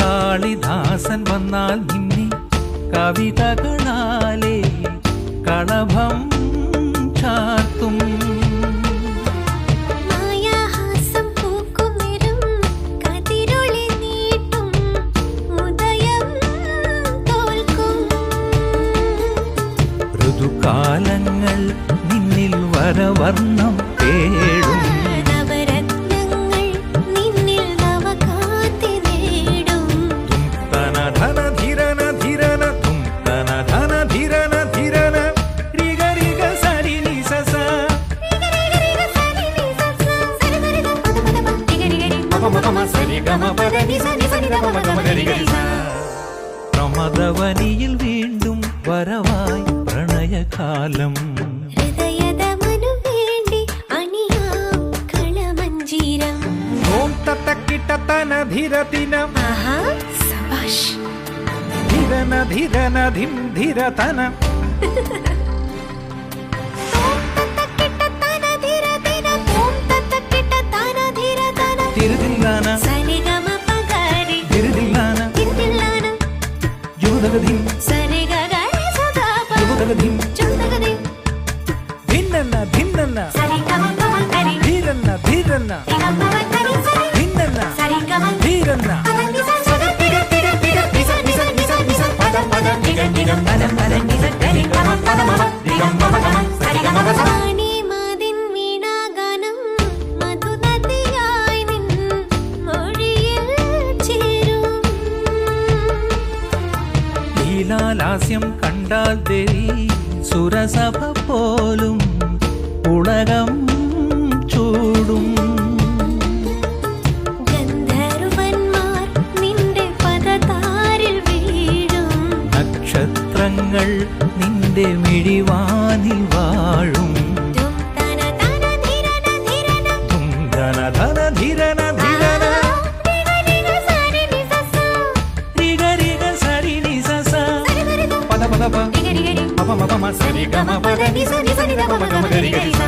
കാളിദാസൻ വന്നാൽ നിന്നെ കവിതകളാലേ കളഭം ചാർത്തും. ഋതുകാലങ്ങൾ നിന്നിൽ വരവർണ്ണം തേടും. നവരത്നങ്ങൾ നിന്നിൽ നവകാന്തി നേടും. തും തന ധന ധിരന ധിരന തും തന ധന ധിരന ധിരന രിഗ രിഗ സരി നി സ സ പ്രമദവനിയിൽ വീണ്ടും വരവായി പ്രണയകാലം. ഹൃദയദമനു വേണ്ടി അണിയാം കളമഞ്ജീരം. ഓം തത്തക്കിട്ടതന ധിരതിനം ആഹാ സബാഷ്. ധിരന ധിരന ധിം ധിരതന തിരുതില്ലാന സരിഗമപഗരി തിരുതില്ലാന തിരുതില്ലാന യുവതകധിം സരിഗഗരി സദാപ യുവതകധിം ചുണ്ടഗരി ഭിന്നന്ന ഭിന്നന്ന സരിഗമപഗരി ധീരന്ന ധീരന്ന തിഗമപഗരി സരി ഭിന്നന്ന സരിഗമ ധീരന്ന പദനി സരി തിഗ തിഗ തിഗ നിസ നിസ നിസ നിസ പദ പദ തിഗ തിഗ പദ പദ നിസ ഗരി ഗമ പദ മമ തിഗം മമ ഗമ സരിഗമ പദ. മണിമതിൻ വീണാഗാനം മധുനദിയായി നിൻ മൊഴിയിൽ ചേരും. ലീലാലാസ്യം കണ്ടാൽ ദേവി സുരസഭ പോലും ഉളകം ചൂടും. ഗന്ധർവന്മാർ നിന്റെ പദതാരിൽ വീഴും. നക്ഷത്രങ്ങൾ നിന്റെ മിഴിവാനിൽ വാഴും. തും തന തന ധിരന ധിരന തും ധന ധന ധിരന ധിരന രിഗ രിഗ സരി നിസ സ രിഗ രിഗ സരി നി സ സ സരി സരി പദ പദ പ രിഗ രിഗ രി പ പ മ പ മ സരി ഗ മ പദ നി സ നി സ നി ധ പ മ ഗ മ ഗ രി ഗ രി സ.